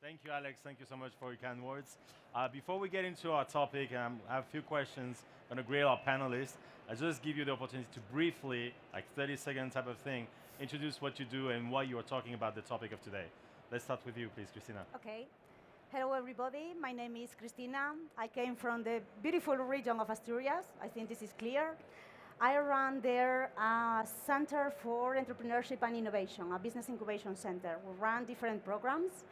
Thank you, Alex. Thank you so much for your kind words. Before we get into our topic, I have a few questions. I'm going to grill our panelists. I just give you the opportunity to briefly, like 30-second type of thing, introduce what you do and why you are talking about the topic of today. Let's start with you, please, Cristina. Okay. Hello, everybody. My name is Cristina. I came from the beautiful region of Asturias. I think this is clear. I run there a Center for Entrepreneurship and Innovation, a business incubation center. We run different programs,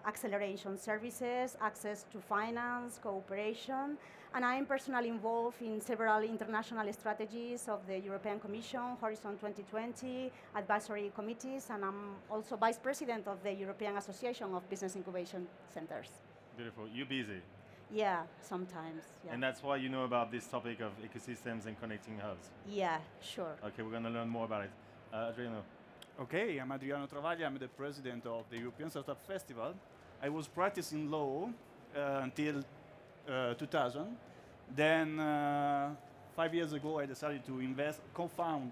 acceleration services, access to finance, cooperation, and I am personally involved in several international strategies of the European Commission, Horizon 2020, advisory committees, and I'm also vice president of the European Association of Business Incubation Centers. Beautiful. You busy. Yeah, sometimes. Yeah. And that's why you know about this topic of ecosystems and connecting hubs. Yeah, sure. Okay, we're going to learn more about it. Adriano. Okay, I'm Adriano Travaglia. I'm the president of the European Startup Festival. I was practicing law until 2000. Then 5 years ago, I decided to invest, co-found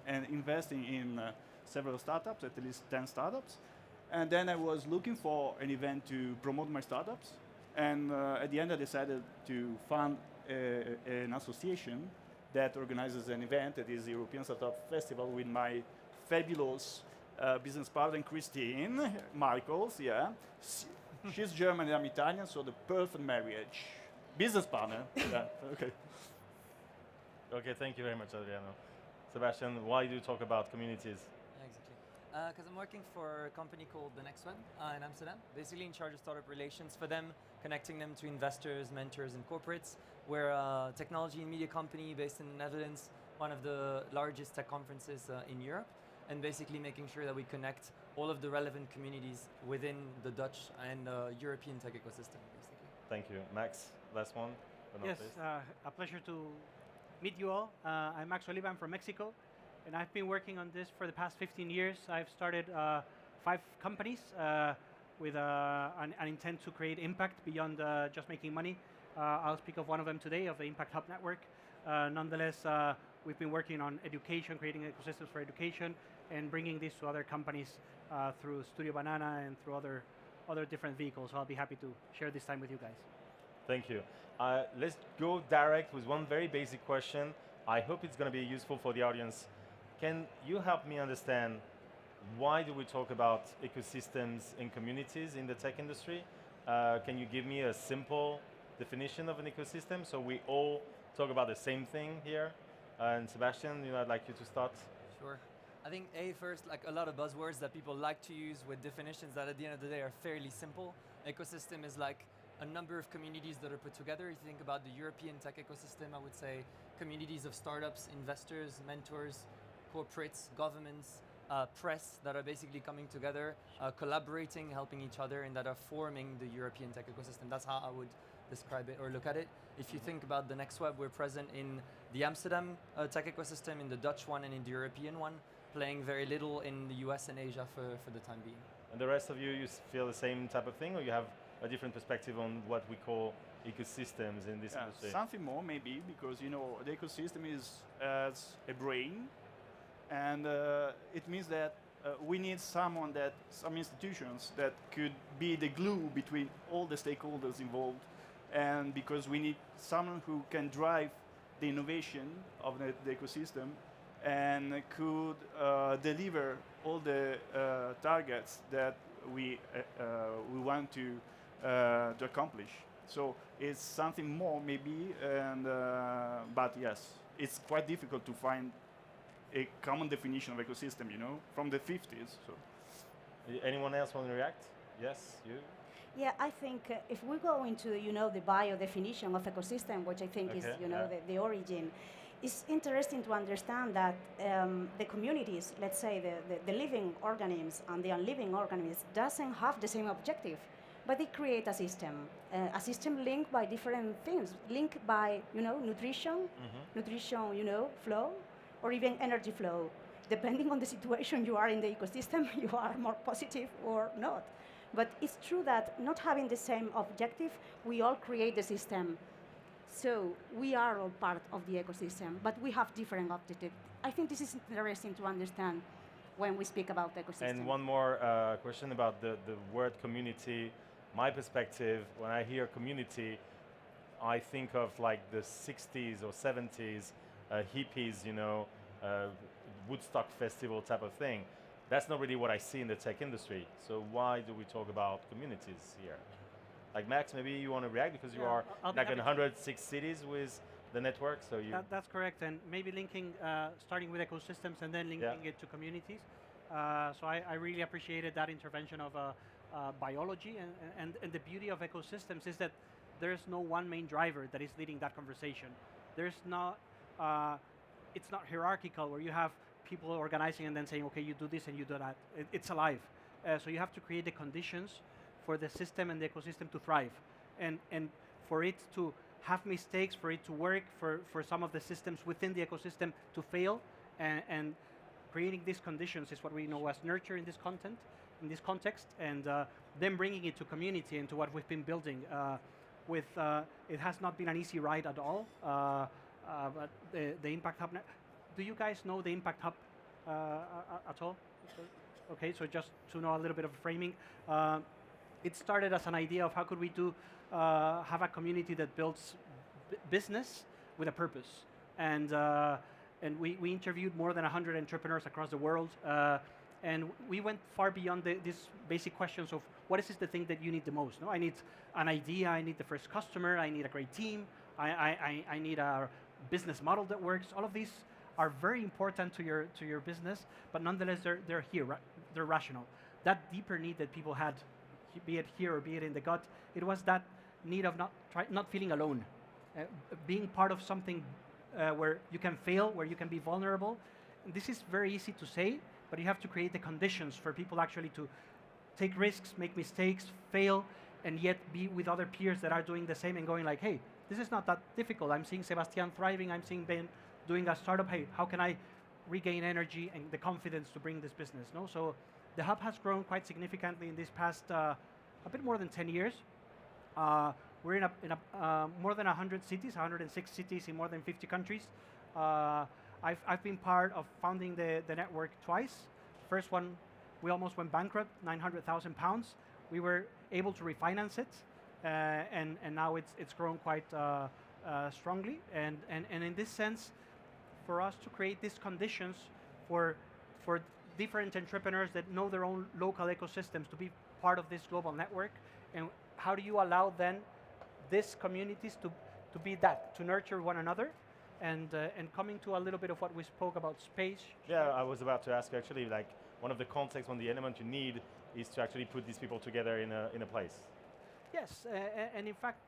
and investing in several startups, at least 10 startups. And then I was looking for an event to promote my startups. And at the end, I decided to fund an association that organizes an event that is the European Startup Festival with my fabulous business partner, Cristina, Michaels, yeah. She's German and I'm Italian, so the perfect marriage. Business partner, yeah, okay. Okay, thank you very much, Adriano. Sebastien, why do you talk about communities? Yeah, exactly. Because I'm working for a company called TheNextWeb in Amsterdam, basically in charge of startup relations for them, connecting them to investors, mentors, and corporates. We're a technology and media company based in the Netherlands, one of the largest tech conferences in Europe, and basically making sure that we connect all of the relevant communities within the Dutch and European tech ecosystem, basically. Thank you. Max, last one. Yes, a pleasure to meet you all. I'm Max Oliva, I'm from Mexico. And I've been working on this for the past 15 years. I've started 5 companies with an intent to create impact beyond just making money. I'll speak of one of them today, of the Impact Hub Network. Nonetheless, we've been working on education, creating ecosystems for education, and bringing this to other companies through Studio Banana and through other different vehicles. So I'll be happy to share this time with you guys. Thank you. Let's go direct with one very basic question. I hope it's going to be useful for the audience. Can you help me understand why do we talk about ecosystems and communities in the tech industry? Can you give me a simple definition of an ecosystem so we all talk about the same thing here? And Sebastien, I'd like you to start. Sure. I think first, like a lot of buzzwords that people like to use with definitions that at the end of the day are fairly simple. Ecosystem is like a number of communities that are put together. If you think about the European tech ecosystem, I would say communities of startups, investors, mentors, corporates, governments, press that are basically coming together, collaborating, helping each other, and that are forming the European tech ecosystem. That's how I would describe it or look at it. If you think about the TheNextWeb, we're present in the Amsterdam tech ecosystem, in the Dutch one, and in the European one, playing very little in the US and Asia for the time being. And the rest of you feel the same type of thing, or you have a different perspective on what we call ecosystems in this industry? Something more maybe, because the ecosystem is as a brain. And it means that we need some institutions that could be the glue between all the stakeholders involved. And because we need someone who can drive the innovation of the ecosystem and could deliver all the targets that we want to accomplish. So it's something more maybe, and but yes, it's quite difficult to find a common definition of ecosystem, from the 50s. So, anyone else want to react? Yes, you. Yeah, I think if we go into the bio definition of ecosystem, which I think is the origin, it's interesting to understand that the communities, let's say the living organisms and the unliving organisms, doesn't have the same objective, but they create a system linked by different things, linked by nutrition, flow, or even energy flow. Depending on the situation you are in the ecosystem, you are more positive or not. But it's true that not having the same objective, we all create the system. So we are all part of the ecosystem, but we have different objectives. I think this is interesting to understand. when we speak about ecosystem. And one more question about the word community. My perspective, when I hear community, I think of like the 60s or 70s hippies, you know, Woodstock festival type of thing. That's not really what I see in the tech industry. So why do we talk about communities here? Like Max, maybe you want to react because you are I'll be like in happy to. 106 cities with the network. So you. That's correct, and maybe linking, starting with ecosystems and then linking it to communities. So I really appreciated that intervention of biology, and the beauty of ecosystems is that there's no one main driver that is leading that conversation. There's not, it's not hierarchical where you have people organizing and then saying, okay, you do this and you do that. It's alive. So you have to create the conditions for the system and the ecosystem to thrive, and for it to have mistakes, for it to work, for some of the systems within the ecosystem to fail, and creating these conditions is what we know as nurture in this context, and then bringing it to community and to what we've been building. It has not been an easy ride at all, but the Impact Hub. Do you guys know the Impact Hub at all? Okay, so just to know a little bit of framing. It started as an idea of how could we have a community that builds business with a purpose, and we interviewed more than 100 entrepreneurs across the world, and we went far beyond these basic questions of what is the thing that you need the most. No, I need an idea, I need the first customer, I need a great team, I need a business model that works. All of these are very important to your business, but nonetheless they're here, they're rational. That deeper need that people had, be it here or be it in the gut, it was that need of not feeling alone, being part of something where you can fail, where you can be vulnerable. And this is very easy to say, but you have to create the conditions for people actually to take risks, make mistakes, fail, and yet be with other peers that are doing the same and going like, hey, this is not that difficult. I'm seeing Sebastien thriving. I'm seeing Ben doing a startup. Hey, how can I regain energy and the confidence to bring this business? No, so the hub has grown quite significantly in this past a bit more than 10 years. We're in more than 100 cities, 106 cities in more than 50 countries. I've been part of founding the network twice. First one, we almost went bankrupt, £900,000. We were able to refinance it, and now it's grown quite strongly. And in this sense, for us to create these conditions for different entrepreneurs that know their own local ecosystems to be part of this global network, and how do you allow then these communities to be that, to nurture one another, and coming to a little bit of what we spoke about space. Yeah, I was about to ask actually, like one of the contexts, one of the elements you need is to actually put these people together in a place. Yes, and in fact,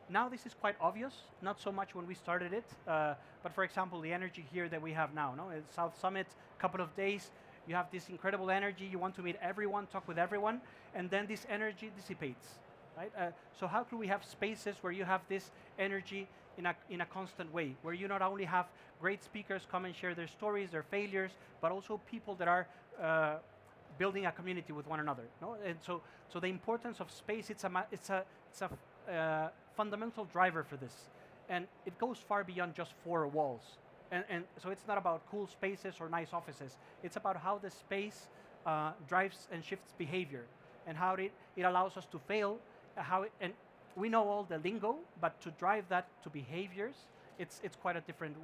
now this is quite obvious, not so much when we started it, but for example, the energy here that we have now, no? It's South Summit, couple of days, you have this incredible energy, you want to meet everyone, talk with everyone, and then this energy dissipates, right? So how can we have spaces where you have this energy in a constant way, where you not only have great speakers come and share their stories, their failures, but also people that are building a community with one another, no? And so the importance of space, it's a fundamental driver for this, and it goes far beyond just four walls. And so it's not about cool spaces or nice offices. It's about how the space drives and shifts behavior, and how it allows us to fail. And we know all the lingo, but to drive that to behaviors, it's quite a different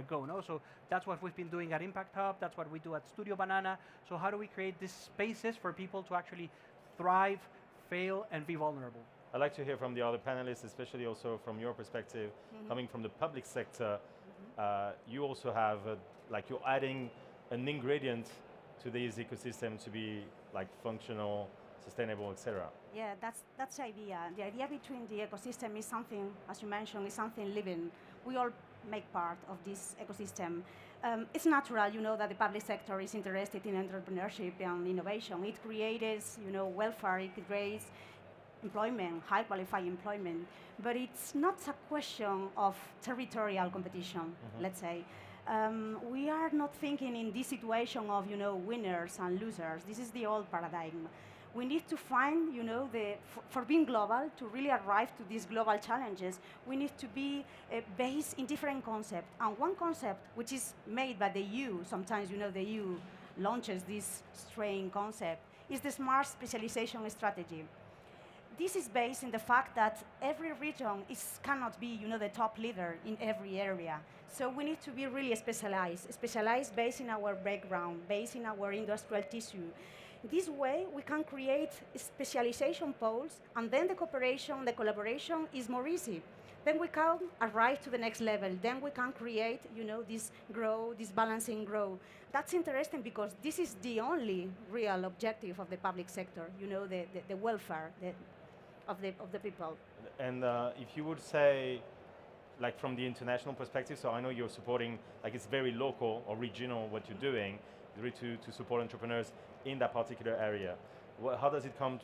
go. No, so that's what we've been doing at Impact Hub. That's what we do at Studio Banana. So how do we create these spaces for people to actually thrive, fail, and be vulnerable? I'd like to hear from the other panelists, especially also from your perspective, coming from the public sector. You also have, you're adding an ingredient to this ecosystem to be like functional, sustainable, etc. Yeah, that's the idea. The idea between the ecosystem is something, as you mentioned, is something living. We all make part of this ecosystem. It's natural, that the public sector is interested in entrepreneurship and innovation. It creates, welfare, it creates employment, high qualified employment, but it's not a question of territorial competition, let's say. We are not thinking in this situation of, winners and losers. This is the old paradigm. We need to find, for being global, to really arrive to these global challenges, we need to be based in different concepts. And one concept, which is made by the EU, sometimes, the EU launches this strange concept, is the smart specialization strategy. This is based in the fact that every region cannot be, the top leader in every area. So we need to be really specialized based in our background, based in our industrial tissue. This way, we can create specialization poles, and then the cooperation, the collaboration is more easy. Then we can arrive to the next level. Then we can create, this balancing growth. That's interesting because this is the only real objective of the public sector, the welfare of the people. And if you would say, like from the international perspective, so I know you're supporting, like it's very local or regional what you're doing, really to support entrepreneurs in that particular area. How does it come,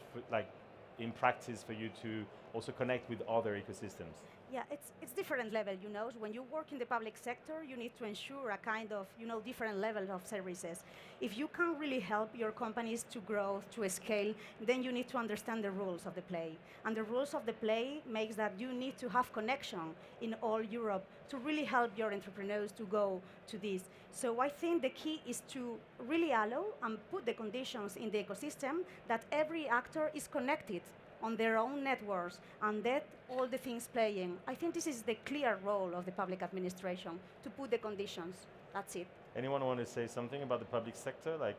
in practice for you to also connect with other ecosystems? Yeah, it's different level, When you work in the public sector, you need to ensure a kind of, different level of services. If you can really help your companies to grow, to scale, then you need to understand the rules of the play. And the rules of the play makes that you need to have connection in all Europe to really help your entrepreneurs to go to this. So I think the key is to really allow and put the conditions in the ecosystem that every actor is connected on their own networks, and that all the things playing. I think this is the clear role of the public administration, to put the conditions. That's it. Anyone want to say something about the public sector, like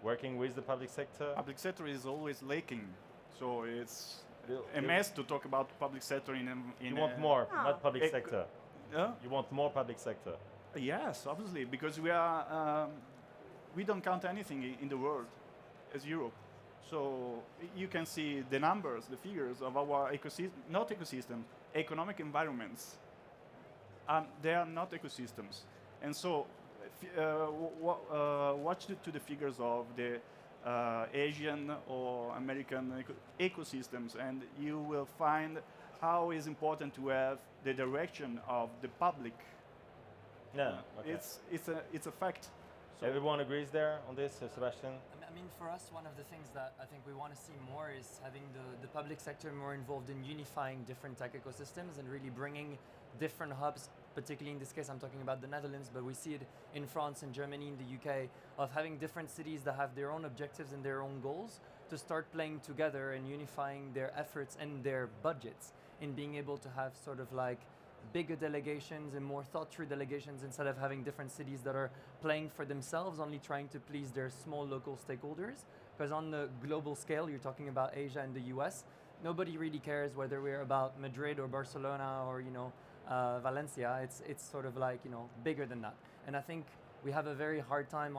working with the public sector? Public sector is always lacking, so it's a mess to talk about public sector in you want more, not public sector. Yeah? You want more public sector. Yes, obviously, because we don't count anything in the world as Europe. So you can see the numbers, the figures of our economic environments. They are not ecosystems. And so watch to the figures of the Asian or American ecosystems, and you will find how it's important to have the direction of the public. Yeah, okay. It's a fact. So everyone agrees there on this, Sebastien? I mean, for us, one of the things that I think we want to see more is having the public sector more involved in unifying different tech ecosystems and really bringing different hubs, particularly in this case, I'm talking about the Netherlands, but we see it in France and Germany, in the UK, of having different cities that have their own objectives and their own goals to start playing together and unifying their efforts and their budgets in being able to have sort of like bigger delegations and more thought-through delegations instead of having different cities that are playing for themselves, only trying to please their small local stakeholders. Because on the global scale, you're talking about Asia and the US, nobody really cares whether we're about Madrid or Barcelona or, Valencia. It's sort of like, bigger than that. And I think we have a very hard time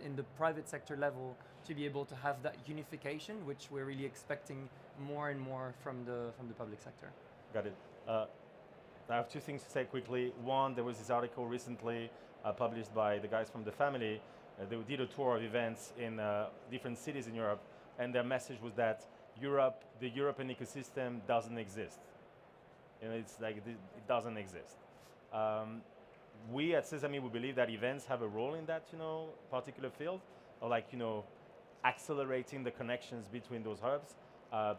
in the private sector level to be able to have that unification, which we're really expecting more and more from the public sector. Got it. I have two things to say quickly. One, there was this article recently published by the guys from The Family. They did a tour of events in different cities in Europe, and their message was that the European ecosystem doesn't exist. It's like it doesn't exist. We at Sesame, we believe that events have a role in that, particular field, or accelerating the connections between those hubs,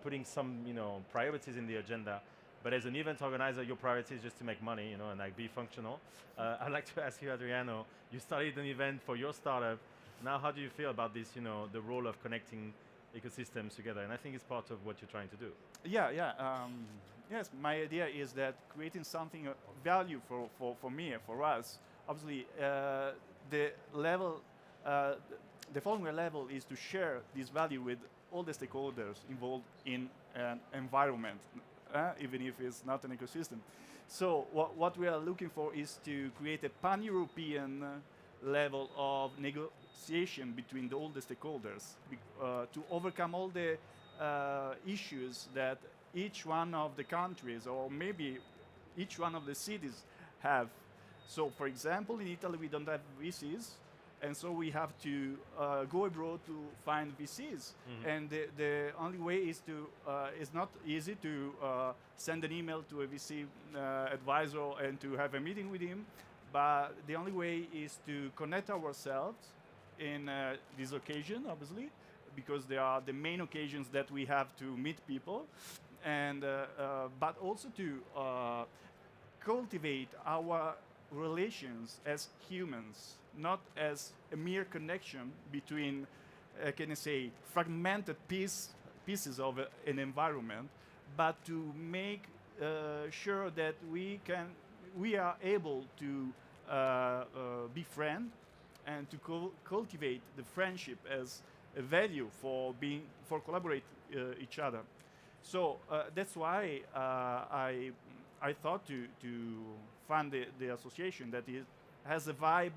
putting some, priorities in the agenda. But as an event organizer, your priority is just to make money, and be functional. I'd like to ask you, Adriano, you started an event for your startup. Now, how do you feel about this, the role of connecting ecosystems together? And I think it's part of what you're trying to do. Yeah. Yes, my idea is that creating something of value for me and for us, obviously, the following level is to share this value with all the stakeholders involved in an environment. Even if it's not an ecosystem. So what we are looking for is to create a pan-European level of negotiation between all the stakeholders to overcome all the issues that each one of the countries or maybe each one of the cities have. So for example, in Italy we don't have VCs, and so we have to go abroad to find VCs. Mm-hmm. And the only way is it's not easy to send an email to a VC advisor and to have a meeting with him, but the only way is to connect ourselves in this occasion, obviously, because they are the main occasions that we have to meet people, and but also to cultivate our relations as humans, not as a mere connection between, can I say, fragmented pieces of an environment, but to make sure that we are able to befriend and to cultivate the friendship as a value for collaborate each other. So that's why I thought to fund the association that has a vibe,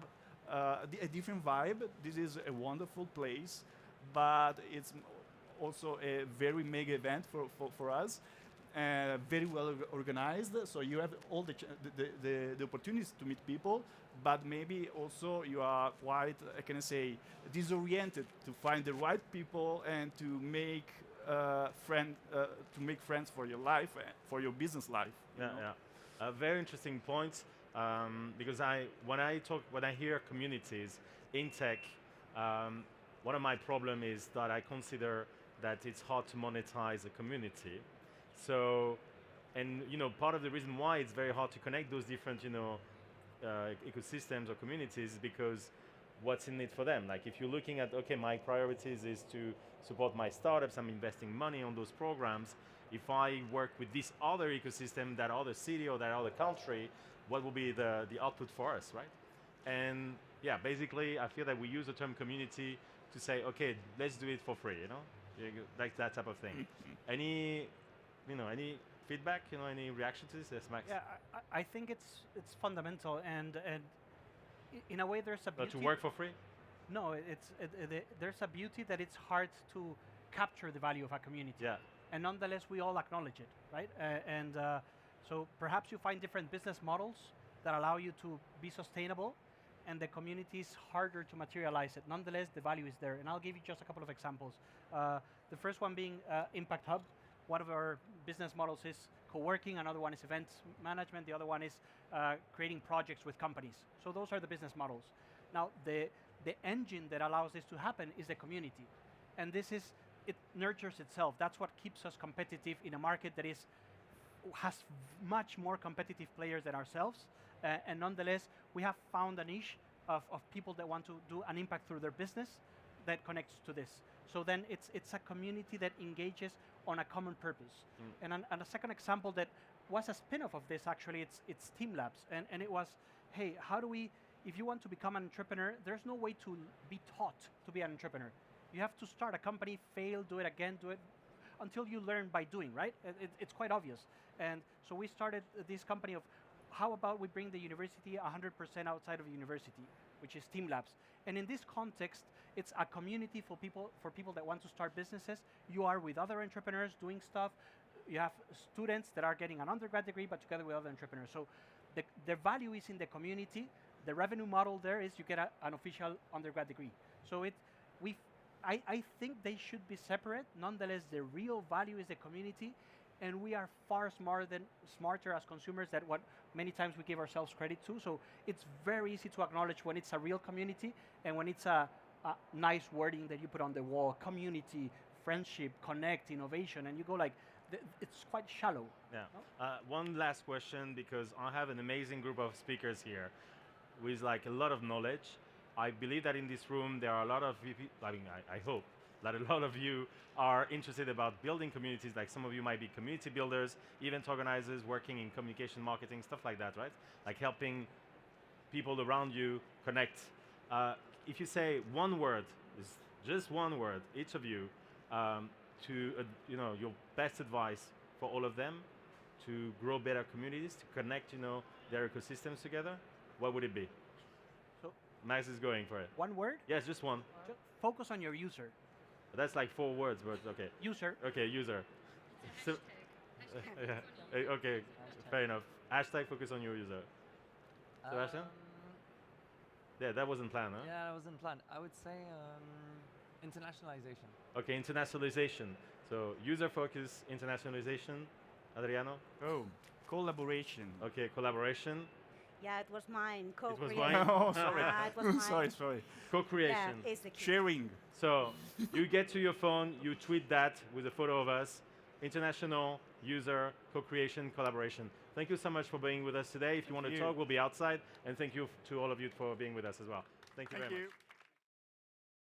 a different vibe. This is a wonderful place, but it's also a very mega event for us. Very well organized, so you have all the opportunities to meet people, but maybe also you are quite, can I say, disoriented to find the right people and to make friends for your life, for your business life. Yeah, yeah. Very interesting point, because when I hear communities in tech, one of my problem is that I consider that it's hard to monetize a community. So, and part of the reason why it's very hard to connect those different, ecosystems or communities is because what's in it for them? Like if you're looking at, okay, my priorities is to support my startups, I'm investing money on those programs. If I work with this other ecosystem, that other city or that other country, what will be the output for us, right? And yeah, basically, I feel that we use the term community to say, okay, let's do it for free, like that type of thing. Any feedback, any reaction to this? Yes, Max? Yeah, I think it's fundamental, and in a way there's a beauty. To work for free? No, there's a beauty that it's hard to capture the value of a community. Yeah. And nonetheless, we all acknowledge it, right? So perhaps you find different business models that allow you to be sustainable, and the community is harder to materialize it. Nonetheless, the value is there. And I'll give you just a couple of examples. The first one being Impact Hub. One of our business models is co-working, another one is events management, the other one is creating projects with companies. So those are the business models. Now, the engine that allows this to happen is the community. And it nurtures itself. That's what keeps us competitive in a market that has much more competitive players than ourselves. And nonetheless, we have found a niche of people that want to do an impact through their business that connects to this. So then it's a community that engages on a common purpose. And a second example that was a spin-off of this, actually, it's Team Labs. And it was, hey, how do we, if you want to become an entrepreneur, there's no way to be taught to be an entrepreneur. You have to start a company, fail, do it again, do it until you learn by doing, right? It's quite obvious. And so we started this company of, how about we bring the university 100% outside of the university, which is Team Labs. And in this context, it's a community for people that want to start businesses. You are with other entrepreneurs doing stuff. You have students that are getting an undergrad degree, but together with other entrepreneurs. So the value is in the community. The revenue model there is you get an official undergrad degree. So I think they should be separate. Nonetheless, the real value is the community, and we are far smarter as consumers than what many times we give ourselves credit to. So it's very easy to acknowledge when it's a real community and when it's a nice wording that you put on the wall: community, friendship, connect, innovation, and you go like, it's quite shallow. Yeah. No? One last question, because I have an amazing group of speakers here with like a lot of knowledge. I believe that in this room there are a lot of people, I hope that a lot of you are interested about building communities. Like some of you might be community builders, event organizers, working in communication marketing, stuff like that, right? Like helping people around you connect. If you say one word, just one word, each of you, to your best advice for all of them to grow better communities, to connect their ecosystems together, what would it be? Max is going for it. One word? Yes, just one. Just focus on your user. That's like 4 words, but okay. User. Okay, user. So, okay, fair enough. Hashtag focus on your user. Sebastien? Yeah, that wasn't planned, huh? Yeah, that wasn't planned. I would say internationalization. Okay, internationalization. So user focus, internationalization. Adriano? Oh, collaboration. Okay, collaboration. Yeah, it was mine. It was Co-creation. mine? Oh, sorry. It was mine. sorry. Co-creation. Yeah, it's the key. Sharing. So you get to your phone, you tweet that with a photo of us. International user co-creation collaboration. Thank you so much for being with us today. If you want to talk, we'll be outside. And thank you to all of you for being with us as well. Thank you very much.